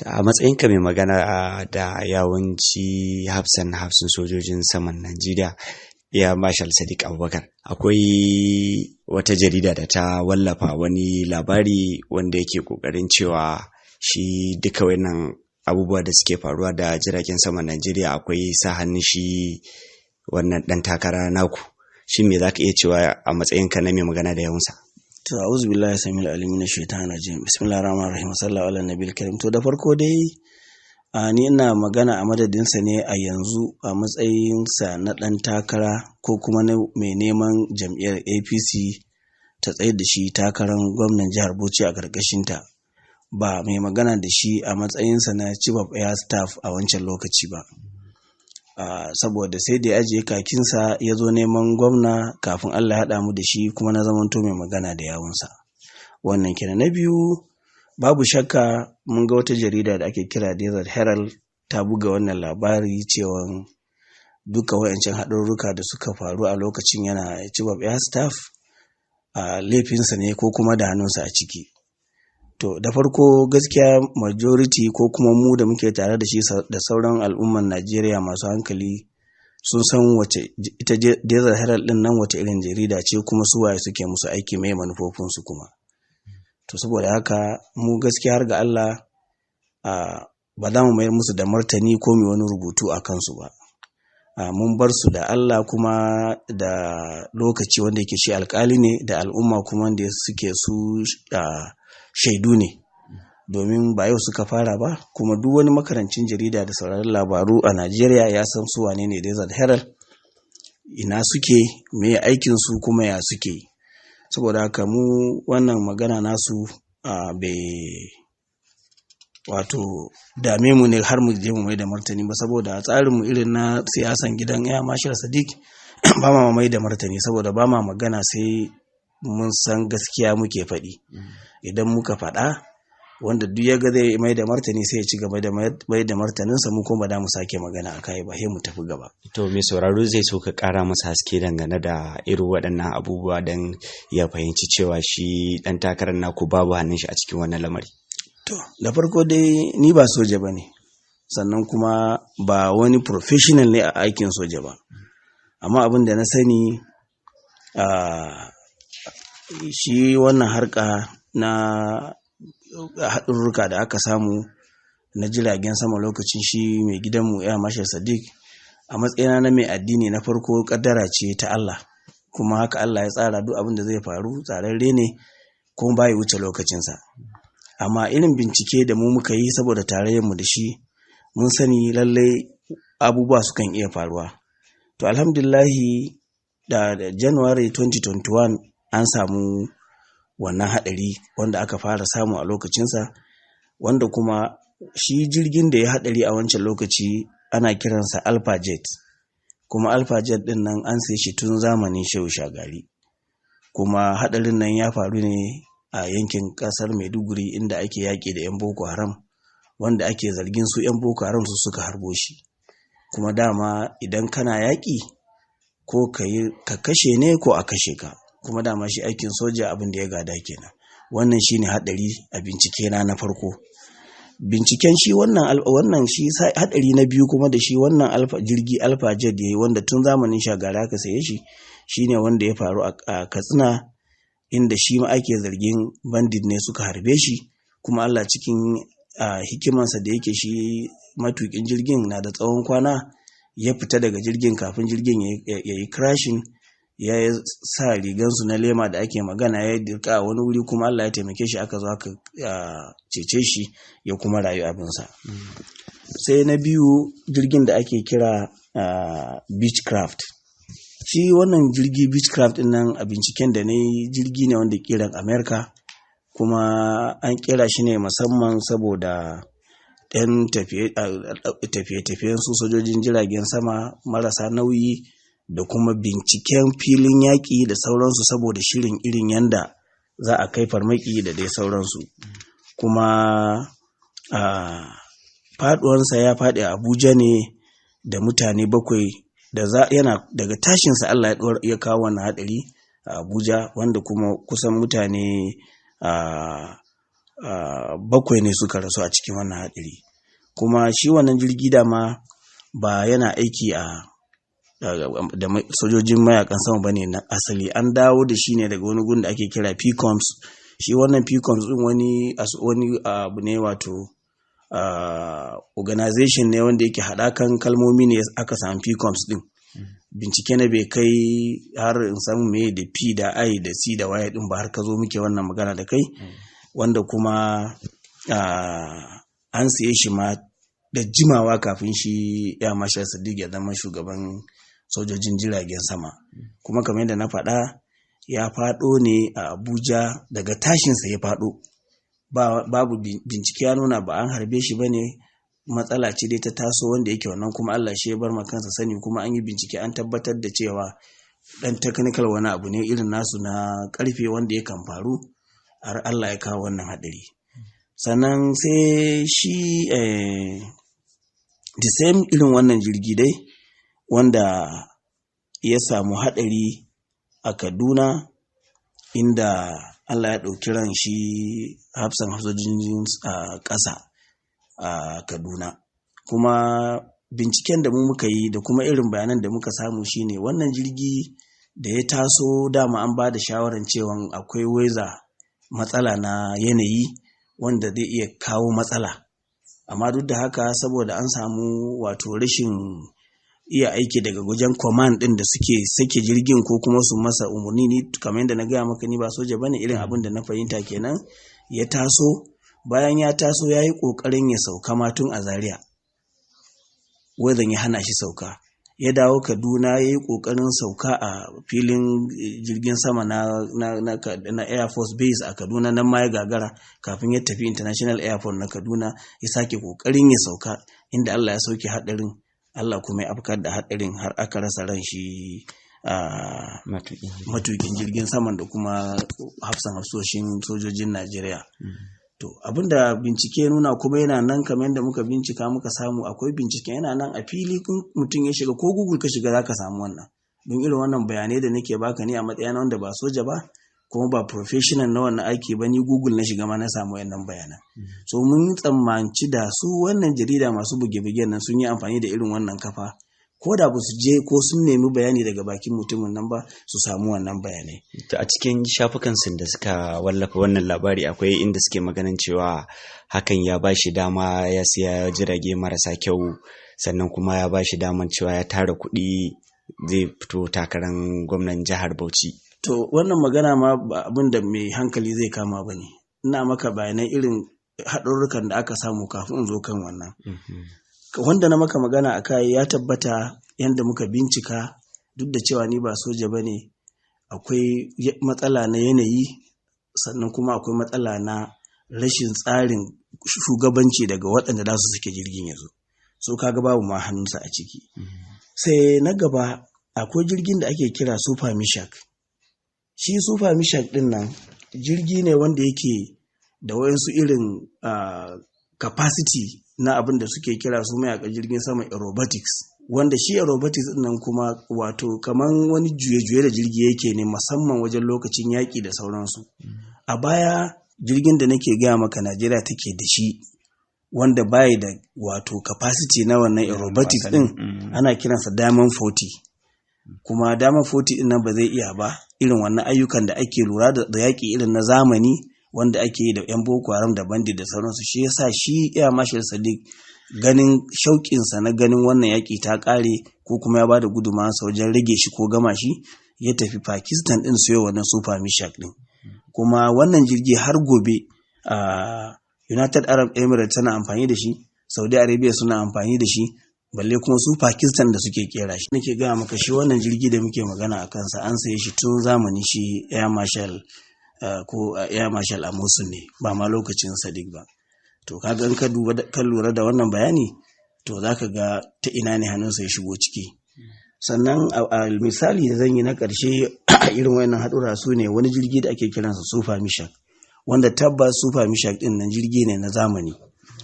A matsayinka mai magana da yawanci hafsan sojojin saman Najeriya, Air Marshal Sadiq Abubakar, akwai wata jarida da ta wallafa wani labari wanda yake ƙoƙarin cewa shi duka wannan abubuwa da suke faruwa da jiragen saman Najeriya akwai sa hannun shi wannan ɗan takara naku. Shin me za ka iya cewa a matsayinka na mai magana da yawansa? To a'udhu billahi samil alim minash shaitanir rajim. Bismillahir rahmanir rahim. Sallallahu ala nabiyil karim. To da farko dai ni ina magana a madadinsa ne a yanzu a matsayinsa na ɗan takara ko kuma na mai neman jam'iyyar APC ta tsayar da shi takarar gwamnan jihar Bauchi a ƙarƙashinta, ba mai magana da shi a matsayinsa na Chief of Air Staff a wancan lokaci ba. Saboda sai da ya ajiye kakinsa ya zo neman gwamna kafin Allah ya haɗa mu da shi kuma na zamanto mai magana da yawunsa. Wannan kenan. Na biyu, babu shakka mun ga wata jarida da ake kira Desert Herald ta buga wannan labari cewa duka wayancan haɗarurruka da suka faru a lokacin yana Chief of Air Staff laifinsa ne ko kuma da hannunsa a ciki. To da farko gaskiya majority ko kuma mu da muke tare da shi da sauran al'umman Najeriya masu hankali sun san wace ita Desert Herald din nan wace irin jarida ce kuma su waye suke musu aiki, mai manufofinsu kuma. To saboda haka mu gaskiya har ga Allah ba za mu mayar musu da martani ko mai wani rubutu a kansu ba. Mun bar su da Allah kuma da lokaci wanda yake shi alkali ne da al'umma kuma wanda suke su shaidu ne, domin ba yau suka fara ba, kuma duk wani makarancin jarida da sauraron labaru a Najeriya ya san su wane ne Desert Herald, ina suke, me aikin su kuma ya suke. Saboda haka mu wannan magana nasu bai dame mu ne har mu je mu mai da martani ba, saboda tsarin mu irin na siyasan gidan Air Marshal Sadiq ba ma mai da martani, saboda ba ma magana sai mun san gaskiya muke faɗi. Idan muka faɗa wanda duk ya ga zai mai da martani sai ya ci gaba da mai da martaninsa, mu kuma ba da mu sake magana a kai ba, sai mu tafi gaba. To mai sauraro zai so ka ƙara masa haske dangane da irin waɗannan abubuwa don ya fahimci cewa shi ɗan takarar naku babu hannun shi a cikin wannan lamari. To da farko dai ni ba soja ba ne, sannan kuma ba wani professional ne a aikin soja ba, amma abin da na sani shi wannan harka na haɗurruka da aka samu na jiragen sama lokacin shi mai gidanmu Air Marshal Sadiq, a matsayina na mai addini, na farko kaddara ce ta Allah, kuma haka Allah ya tsara duk abin da zai faru tsararre ne kuma bai wuce lokacinsa. Amma irin bincike da mu muka yi saboda tarayyarmu da shi, mun sani lallai abubuwa sukan iya faruwa. To alhamdulillahi da January 2021 an samu wannan haɗari wanda aka fara samu a lokacinsa, wanda kuma shi jirgin da ya haɗari a wancan lokaci ana kiransa Alpha Jet, kuma Alpha Jet ɗin nan an sai shi tun zamanin Shehu Shagari, kuma haɗarin nan ya faru ne a yankin ƙasar Maiduguri inda ake yaƙi da 'yan Boko Haram, wanda ake zargin su 'yan Boko Haram su suka harbo shi. Kuma dama idan kana yaƙi ko ka kashe ne ko a kashe ka, kuma dama shi aikin soja abin da ya gada kenan. Wannan shine hadari a bincike na farko. Binciken shi wannan shi hadari na biyu kuma da shi wannan jirgi Alpha Jet yayi, wanda tun zamanin Shagari aka saye shi, shine wanda ya faru a Katsina, inda shi ma ake zargin bandit ne suka harbe shi, kuma Allah cikin hikimansa da yake shi matukin jirgin na da tsawon kwana, ya fita daga jirgin kafin jirgin ya yi crashing, ya sa rigansu na lema da ake magana, ya dirka a wani wuri, kuma Allah ya taimake shi aka zo aka cece shi ya kuma rayu abinsa. Sai na biyu, jirgin da ake kira Beechcraft. Shi wannan jirgi Beechcraft din nan a binciken da na yi, jirgi ne wanda kiran America, kuma an kira shi ne musamman saboda ɗan tafiye-tafiyen su sojojin jiragen sama marasa nauyi da kuma binciken filin yaƙi da sauransu, saboda shirin irin yanda za a kai farmaki da dai sauransu. Kuma faɗuwarsa ya faɗi a Abuja ne da mutane 7, yana daga tashinsa Allah ya kawo wannan haɗari a Abuja, wanda kuma kusan mutane 7 ne suka rasu a cikin wannan haɗari. Kuma shi wannan jirgi dama ba yana aiki da sojojin mayakan sama bane na asali, an dawo da shi ne daga wani gun da ake kira PCOMS. Shi wannan PCOMS din wani abu ne, wato organization ne wanda yake haɗakan kalmomi ne aka samu PCOMS din. Bincike na bai kai har in samu me da P da I da C da Y din ba har ka zo muke wannan magana da kai, wanda kuma an siye shi ma da jimawa kafin shi Air Marshal Sadiq ya zama shugaban sojojin jiragen sama. Kuma kamar yadda na faɗa, ya faɗo ne a Abuja, daga tashinsa ya faɗo. Babu bincike ya nuna ba an harbe shi ba ne, matsala ce dai ta taso wanda yake wannan kuma Allah shi ya bar ma kansa sani. Kuma an yi bincike an tabbatar da cewa dan technical wani abu ne irin nasu na karfe wanda ya kan faru, har Allah ya kawo wannan haɗari. Sannan sai shi the same irin wannan jirgi dai wanda ya samu haɗari a Kaduna, inda Allah ya ɗauki ran shi hafsan hafsojin ƙasa a Kaduna. Kuma binciken da mu muka yi da kuma irin bayanan da muka samu shine wannan jirgi da ya taso, dama an ba da shawarar cewa akwai matsala na yanayi wanda zai iya kawo matsala, amma duk da haka saboda an samu wato rashin iya aiki daga wajen command din da suke sake jirgin ko kuma su masa umarni, ni kamar yadda na gaya maka ni ba soja bane, irin abin da na fahimta kenan. Ya taso, bayan ya taso ya yi ƙoƙarin ya sauka ma tun a Zaria, wazan ya hana shi sauka. Ya dawo Kaduna ya yi ƙoƙarin sauka a filin jirgin sama na Air Force Base a Kaduna, nan ma ya gagara. Kafin ya tafi International Airport na Kaduna ya sake ƙoƙarin ya sauka, inda Allah ya sauke haɗarin. Allah kuma ya afkar da haɗarin har aka rasa ran shi matukin jirgin saman da kuma hafsan hafsoshin sojojin Najeriya. To abinda bincike nuna kuma yana nan, kamar yadda muka bincika muka samu, akwai bincike yana nan a fili, mutum ya shiga ko Google ka shiga zaka samu wannan. Don irin wannan bayanai da nake baka ni a matsayin wanda ba soja ba kuma ba professional na wannan aiki ba, ni Google na shiga ma na samu wannan bayanan. So mun tsammanci da su wannan jarida masu buge-bugen nan sun yi amfani da irin wannan kafa, ko da ba su je ko sun nemi bayani daga bakin mutumin nan ba, su samu wannan bayanai. A cikin shafukan sun da suka wallafa wannan labari, akwai inda suke maganin cewa hakan ya ba shi dama ya siya jirage marasa kyau, sannan kuma ya ba shi daman cewa ya tara kuɗi zai fito takarar gwamnan jihar Bauchi. To wannan magana ma ba abin da mai hankali zai kama ba ne. Ina maka bayanan irin haɗurrukan da aka samu kafin in zo kan wannan. Wanda na maka magana a kai ya tabbata yadda muka bincika, duk da cewa ni ba soja ba ne, akwai matsala na yanayi, sannan kuma akwai matsala na rashin tsarin shugabanci daga waɗanda za su suke jirgin yanzu. So kaga babu ma hannunsa a ciki. Sai na gaba, akwai jirgin da ake kira Super Mishak. Shi Super Mishak ɗin nan jirgi ne wanda yake da wayansu irin capacity na abin da suke kira su mayaka jirgin sama aerobatics, wanda shi aerobatics ɗin nan kuma wato kaman wani juye-juye da jirgi yake ne, musamman wajen lokacin yaƙi da sauransu. A baya jirgin da nake gaya maka Najeriya take da shi, wanda bai da wato capacity na wannan aerobatics ɗin, ana kiransa Diamond 40. Kuma Diamond 40 ɗin nan ba zai iya ba irin wannan ayyukan da ake lura da yaƙi irin na zamani wanda ake yi da 'yan Boko Haram da bandit da sauransu. Shi yasa shi Air Marshal Sadiq ganin shauƙinsa na ganin wannan yaƙi ta ƙare, ko kuma ya ba da gudunmawarsa wajen rage shi ko gama shi, ya tafi Pakistan ɗin siyo wannan Super Mishak ɗin. Kuma wannan jirgi har gobe United Arab Emirates tana amfani da shi, Saudi Arabia suna amfani da shi, balle kuma su Pakistan da suke kera shi. Nake gaya maka shi wannan jirgi da muke magana a kansa an saye shi tun zamani shi Air Marshal Air Marshal Amosun ne, ba ma lokacin Sadiq ba. To kaga in ka lura da wannan bayani, to zaka ga ta ina ne hannunsa ya shigo ciki. Sannan a misali da zan yi na ƙarshe irin wayannan haɗura su ne wani jirgi da ake kiransa Super Mishak, wanda tabbas Super Mishak ɗin nan jirgi ne na zamani,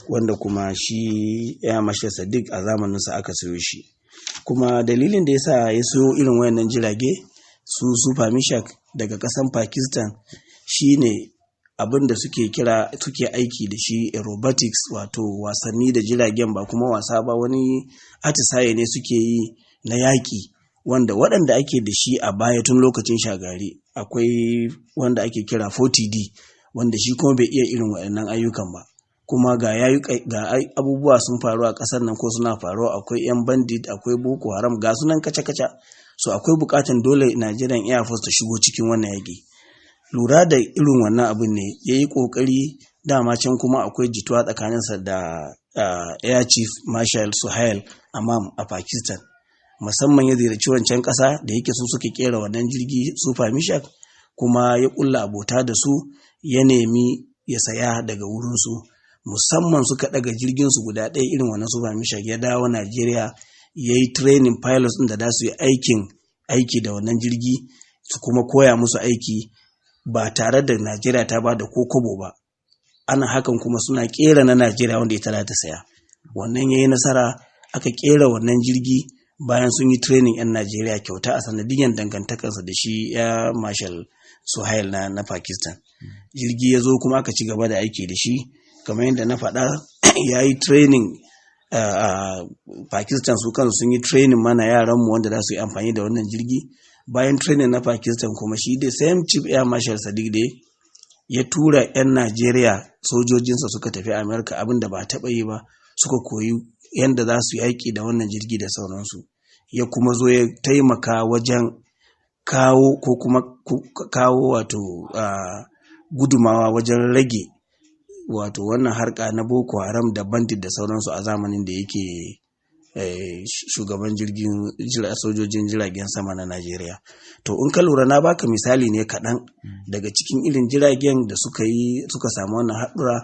wanda kuma shi Air Marshal Sadiq a zamaninsa aka sayo shi. Kuma dalilin da yasa ya sayo irin wayannan jirage su Super Mishak daga ƙasan Pakistan shine abin da suke aiki da shi aerobatics, wato wasanni da jiragen ba kuma wasa ba, wani atisaye ne suke yi na yaƙi wanda waɗanda ake da shi a baya tun lokacin Shagari. Akwai wanda ake kira 40D wanda shi kuma bai iya irin waɗannan ayyukan ba, kuma ga abubuwa sun faru a ƙasar nan ko suna faruwa. Akwai 'yan bandit, akwai Boko Haram, ga sunan kaca-kaca. So akwai buƙatan dole Nigerian Air Force ta shigo cikin wannan yaƙi. Lura da irin wannan abin ne ya yi ƙoƙari, dama can kuma akwai jituwa tsakaninsa da Air Chief Marshal Suhail Amam a Pakistan, musamman ya ziyarci wancan ƙasa da yake su suke kera wannan jirgi Super Mishak, kuma ya ƙulla abota da su, ya nemi ya saya daga wurinsu, musamman suka ɗaga jirginsu guda ɗaya irin wannan Super Mishak ya dawo Najeriya, ya yi training pilots ɗin da za su yi aiki da wannan jirgi, su kuma koya musu aiki ba tare da Najeriya ta ba da ko kobo ba. Ana hakan kuma suna kera na Najeriya wanda ita za ta saya. Wannan ya yi nasara, aka kera wannan jirgi bayan sun yi training 'yan Najeriya kyauta a sanadiyyar dangantakarsa da shi ya Marshal Suhail na Pakistan. Jirgi ya zo kuma aka ci gaba da aiki da shi, kamar yadda na faɗa ya yi training a Pakistan, su kansu sun yi training mana yaranmu wanda za su yi amfani da wannan jirgi. Bayan training na Pakistan kuma shi da same Chief Air Marshal Sadiq da ya tura 'yan Najeriya sojojinsa suka tafi Amerika, abin da ba a taɓa yi ba, suka koyi yadda za su yaƙi da wannan jirgi da sauransu. Ya kuma zo ya taimaka wajen kawo wato gudumawa wajen rage wato wannan harka na Boko Haram da bandit da sauransu a zamanin da yake shugaban sojojin jiragen sama na Najeriya. To in ka lura, na baka misali ne kaɗan daga cikin irin jiragen da suka samu wannan haɗura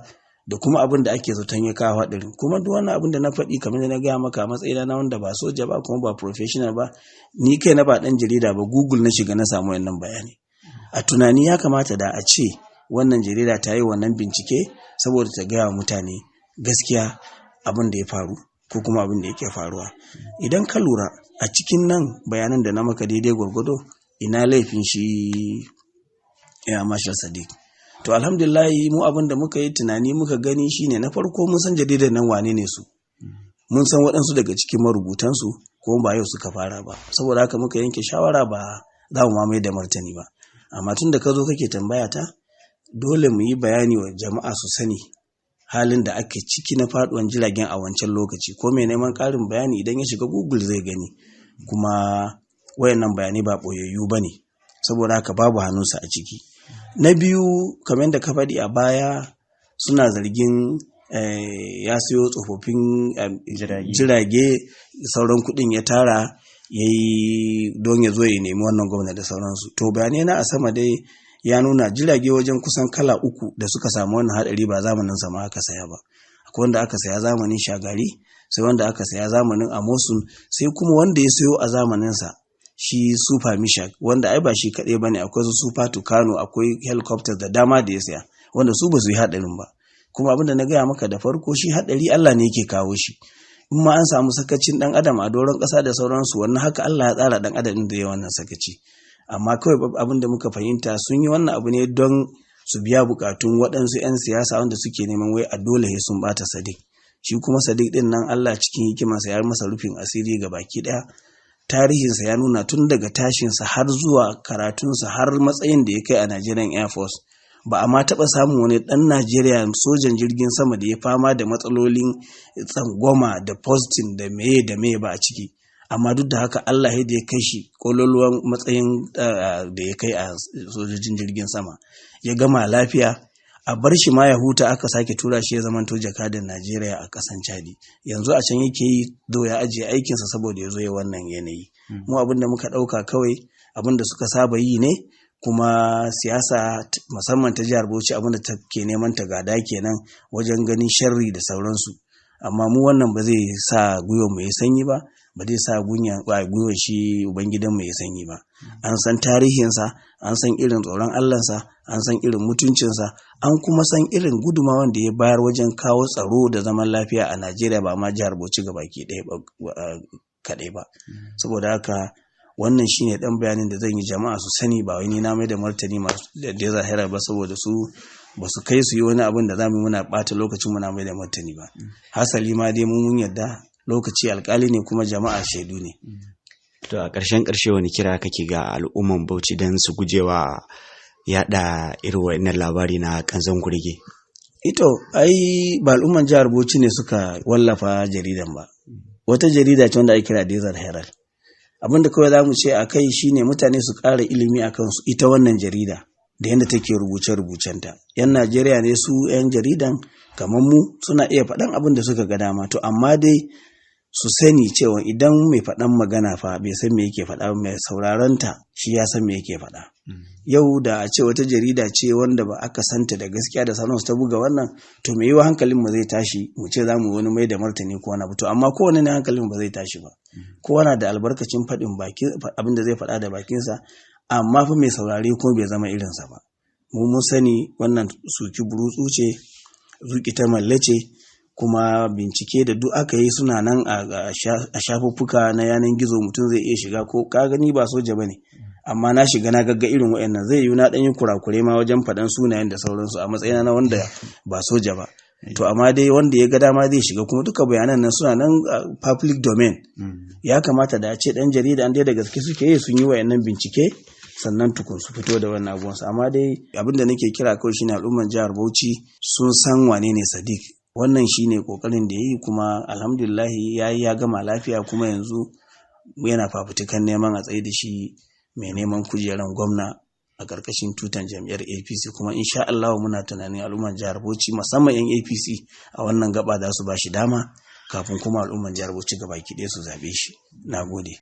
da kuma abin da ake zaton ya kawo haɗarin. Kuma duk wannan abin da na faɗi, kamar da na gaya maka, matsayina na wanda ba soja ba kuma ba professional ba, ni kai na ba ɗan jarida ba, Google na shiga na samu wannan bayani. A tunani ya kamata da a ce wannan jarida ta yi wannan bincike saboda ta gaya wa mutane gaskiya abin da ya faru ko kuma abin da yake faruwa. Idan ka lura a cikin nan bayanan da na maka daidai gwargwado, ina laifin shi ya Marshal Sadiq. To alhamdulillah, mu abin da muka yi tunani muka gani shine, na farko mun san jaridar nan wane ne su, mun san waɗansu daga cikin marubutansu ko ba yau suka fara ba, saboda haka muka yanke shawara ba za mu mamaye da martani ba. Amma tun da ka zo kake tambaya ta, dole mu yi bayani wa jama'a su sani halin da ake ciki na faduwan jiragen a wancan lokaci. Ko mai neman ƙarin bayani idan ya shiga Google zai gani, kuma wayannan bayanai ba ɓoyayyu ba ne, saboda haka babu hannunsa a ciki. Na biyu, kamar yadda ka faɗi a baya, suna zargin ya siyo tsofaffin jirage, sauran kuɗin ya tara ya yi don ya zo ya nemi wannan gwamna da sauransu. To bayanai na a sama dai ya nuna jirage wajen kusan kala 3 da suka samu wannan haɗari ba zamanin sama aka saya ba. Akwai wanda aka saya zamanin Shagari, sai wanda aka saya zamanin Amosun, sai kuma wanda ya sayo a zamaninsa shi Super Mishak, wanda ai ba shi kaɗai ba ne, akwai su Super Tucano, akwai helicopters da dama da ya saya wanda su ba su yi haɗarin ba. Kuma abin da na gaya maka da farko, shi haɗari Allah ne yake kawo shi. In ma an samu sakacin ɗan adam a doron ƙasa da sauransu, wannan haka Allah ya tsara ɗan adam da ya wannan sakaci. Amma kawai abin da muka fahimta, sun yi wannan abu ne don su biya bukatun waɗansu 'yan siyasa wanda suke neman wai a dole sun bata Sadiq. Shi kuma Sadiq ɗin nan, Allah cikin hikimarsa ya masa rufin asiri ga baki ɗaya. Tarihinsa ya nuna tun daga tashinsa har zuwa karatunsa har matsayin da ya kai a Nigerian Air Force, ba a ma taɓa samun wani ɗan Najeriya sojan jirgin sama da ya fama da matsalolin tsangwama da posting da meye ba a ciki. Amma duk da haka Allah ya kai shi kololuwan matsayin da ya kai a sojojin jirgin sama, ya gama lafiya. A bar shi ma ya huta, aka sake tura shi ya zamanto jakadan Najeriya a ƙasan Chadi. Yanzu a can yake yi, do ya ajiye aikinsa saboda ya zo ya wannan yanayi. Mu abin da muka ɗauka kawai abin da suka saba yi ne, kuma siyasa musamman ta jihar Bauchi abin da take neman ta gada kenan wajen ganin sharri da sauransu. Amma mu wannan ba zai sa gwiwar mu ya sanyi ba, ba zai sa gwiwar shi ubangidan mu ya sanyi ba. An san tarihinsa, an san irin tsoron Allahnsa, an san irin mutuncinsa, an kuma san irin gudumawan da ya bayar wajen kawo tsaro da zaman lafiya a Najeriya, ba ma jihar Bauchi gabaki ɗaya kaɗai ba. Saboda haka wannan shine dan bayanin da zan yi jama'a su sani, ba wai ni na mai da martani da ya zahira ba, saboda su ba su kai su yi wani abin da za mu muna ɓata lokacin muna mai da martani ba. Hasali ma dai mun yarda lokaci alkali ne kuma jama'a shaidu ne. To a ƙarshe wani kira kake ga al'umman Bauchi don su gujewa yaɗa irin wannan labari na kanzon kurege? Ito ai ba al'umman jihar Bauchi ne suka wallafa jaridan ba. Wata jarida ce wanda ake kira Desert Herald. Abin da kawai za mu ce a kai shine mutane su ƙara ilimi a kansu ita wannan jarida da yadda take rubuce-rubucenta. 'Yan Najeriya ne su 'yan jaridan kamar mu suna iya faɗan abin da suka ga dama, to amma dai su sani cewa idan mai faɗan magana fa bai san me yake faɗa, mai sauraron ta shi ya san me yake faɗa. Yau da a ce wata jarida ce wanda ba aka santa da gaskiya da sanarwa ta buga wannan, to me yiwa hankalin mu zai tashi mu ce za mu wani mai da martani ko wani abu, to amma kowane ne hankalin ba zai tashi ba. Kowa na da albarkacin faɗin abin da zai faɗa da bakinsa, amma fa mai saurare ko bai zama irinsa ba. Mun sani wannan suki burutsu ce, zuki ta malle ce, kuma bincike da duk aka yi suna nan a shafuffuka na yanar gizo, mutum zai iya shiga. Ko ka gani ba soja bane, amma na shiga na gagga irin waɗannan, zai yi na ɗan yi kurakure ma wajen faɗan sunayen da sauransu a matsayina na wanda ba soja ba. To amma dai wanda ya ga dama zai shiga, kuma duka bayanan nan suna nan public domain. Ya kamata da a ce ɗan jarida an dai da gaske suke yi sun yi waɗannan bincike sannan tukun su fito da wannan abubuwansu. Amma dai abin da nake kira kawai shine al'umman jihar Bauchi sun san wane ne Sadiq. Wannan shine kokarin da yayi, kuma alhamdulillah ya gama lafiya, kuma yanzu yana fafutukan neman a tsaye da shi mai neman kujerar gwamna a ƙarƙashin tutan jam'iyyar APC, kuma insha Allah muna tunanin al'umman jihar Bauchi musamman 'yan APC a wannan gaba za su ba shi dama kafin kuma al'umman jihar Bauchi gaba ki ɗaya su zaɓe shi. Nagode.